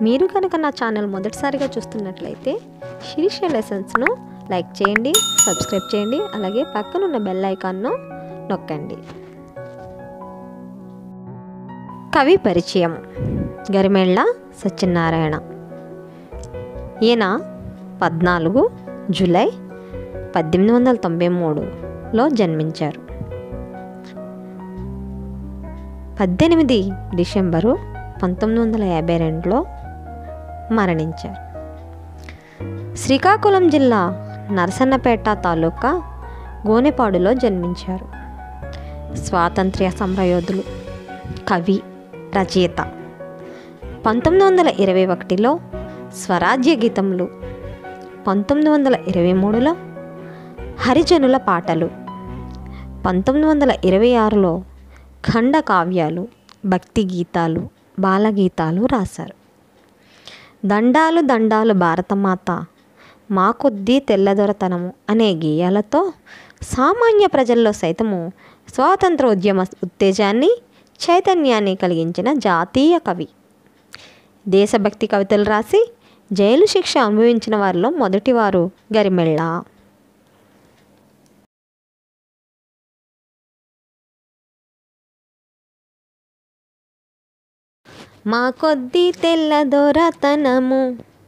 మీరు కనుక నా ఛానల్ మొదటిసారిగా చూస్తున్నట్లయితే శిరీష లెసన్స్ను లైక్ చేయండి, సబ్స్క్రైబ్ చేయండి, అలాగే పక్కనున్న బెల్ ఐకాన్ను నొక్కండి. కవి పరిచయం. గరిమెళ్ళ సత్యనారాయణ. ఈయన 14 జూలై 1893లో జన్మించారు. 18 డిసెంబరు 1952లో మరణించారు. శ్రీకాకుళం జిల్లా నరసన్నపేట తాలూకా గోనెపాడులో జన్మించారు. స్వాతంత్ర్య సమరయోధులు, కవి, రచయిత. 1921లో స్వరాజ్య గీతములు, 1923లో హరిజనుల పాటలు, 1926లో ఖండ కావ్యాలు, భక్తి గీతాలు, బాలగీతాలు రాశారు. దండాలు దండాలు భారతమాత, మా కొద్దీ తెల్లదొరతనము అనే గేయాలతో సామాన్య ప్రజల్లో సైతము స్వాతంత్రోద్యమ ఉత్తేజాన్ని, చైతన్యాన్ని కలిగించిన జాతీయ కవి. దేశభక్తి కవితలు రాసి జైలు శిక్ష అనుభవించిన వారిలో మొదటివారు గరిమెళ్ళ. మా కొద్దీ తెల్లదొరతనము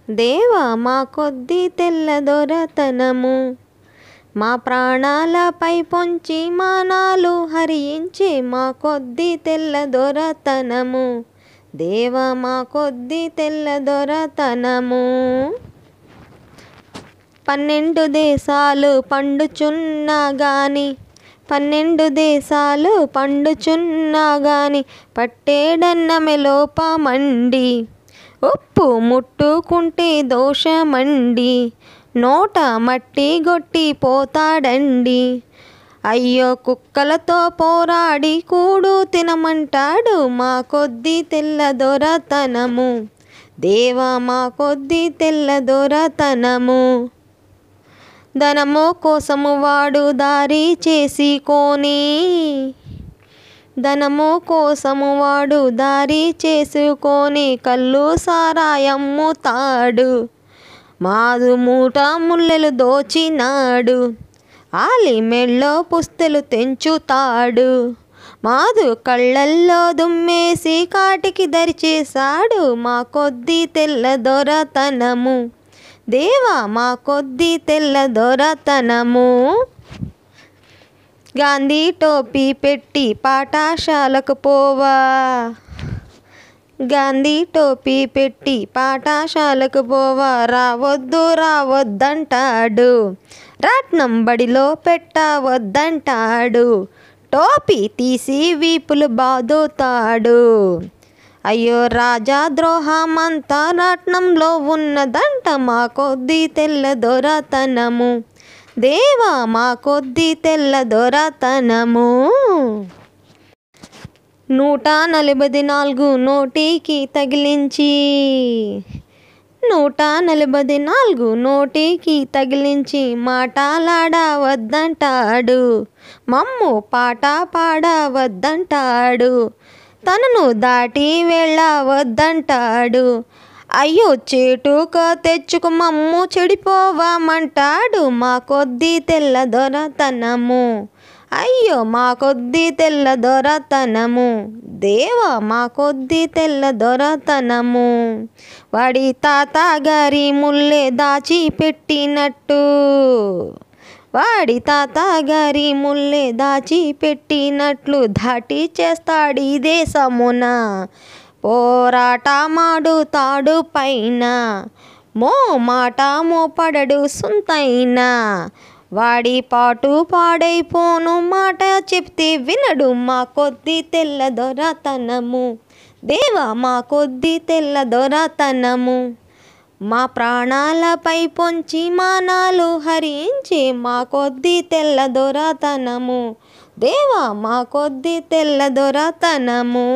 దేవా, మా కొద్దీ తెల్లదొరతనము, మా ప్రాణాలపై పొంచి మానాలు హరించే మా కొద్దీ తెల్లదొరతనము దేవా, మా కొద్దీ తెల్లదొరతనము. 12 దేశాలు పండుచున్నా గాని, 12 దేశాలు పండుచున్నా గాని, పట్టేడన్నమె లోపమండి, ఉప్పు ముట్టుకుంటే దోషమండి, నోట మట్టి గొట్టి పోతాడండి, అయ్యో కుక్కలతో పోరాడి కూడు తినమంటాడు మా కొద్దీ తెల్లదొరతనము దేవా, మా కొద్దీ తెల్లదొరతనము. ధనము కోసము వాడు దారి చేసుకొని, ధనము కోసము వాడు దారి చేసుకొని కళ్ళు సారాయమ్ముతాడు, మాదు మూట ముల్లెలు దోచినాడు, ఆలి మెళ్ళో పుస్తెలు తెంచుతాడు, మాదు కళ్ళల్లో దుమ్మేసి కాటికి దరిచేశాడు మా కొద్దీ తెల్లదొరతనము దేవా, మా కొద్దీ తెల్లదొరతనము. గాంధీ టోపీ పెట్టి పాఠశాలకు పోవా, గాంధీ టోపీ పెట్టి పాఠశాలకు పోవా, రావద్దు రావద్దంటాడు, రాట్నం బడిలో పెట్టవద్దంటాడు, టోపీ తీసి వీపులు బాదుతాడు, అయ్యో రాజా ద్రోహమంతా రాట్నంలో ఉన్నదంట మా కొద్దీ తెల్లదొరతనము దేవా, మా కొద్దీ తెల్లదొరతనము. 144 నోటికి తగిలించి, 144 నోటికి తగిలించి మాటలాడవద్దంటాడు, మమ్ము పాట పాడవద్దంటాడు, తనను దాటి వెళ్ళవద్దంటాడు, అయ్యో చేటుక తెచ్చుకు మమ్ము చెడిపోవమంటాడు మా కొద్దీ తెల్లదొరతనము అయ్యో మా కొద్దీ తెల్లదొరతనము దేవా, మా కొద్దీ తెల్లదొరతనము. వాడి తాతగారి ముల్లె దాచిపెట్టినట్టు, వాడి తాతగారి ముల్లె దాచిపెట్టినట్లు దాటి చేస్తాడు దేశమున, పోరాటమాడుతాడు పైన, మో మాట మోపడడు సుంతైన, వాడి పాటు పాడైపోను మాట చెప్తే వినడు మా కొద్దీ తెల్లదొరతనము దేవా, మా కొద్దీ తెల్లదొరతనము. మా ప్రాణాలపై పొంచి మానాలు హరించే మా కొద్దీ తెల్లదొరతనము దేవా, మా కొద్దీ తెల్లదొరతనము.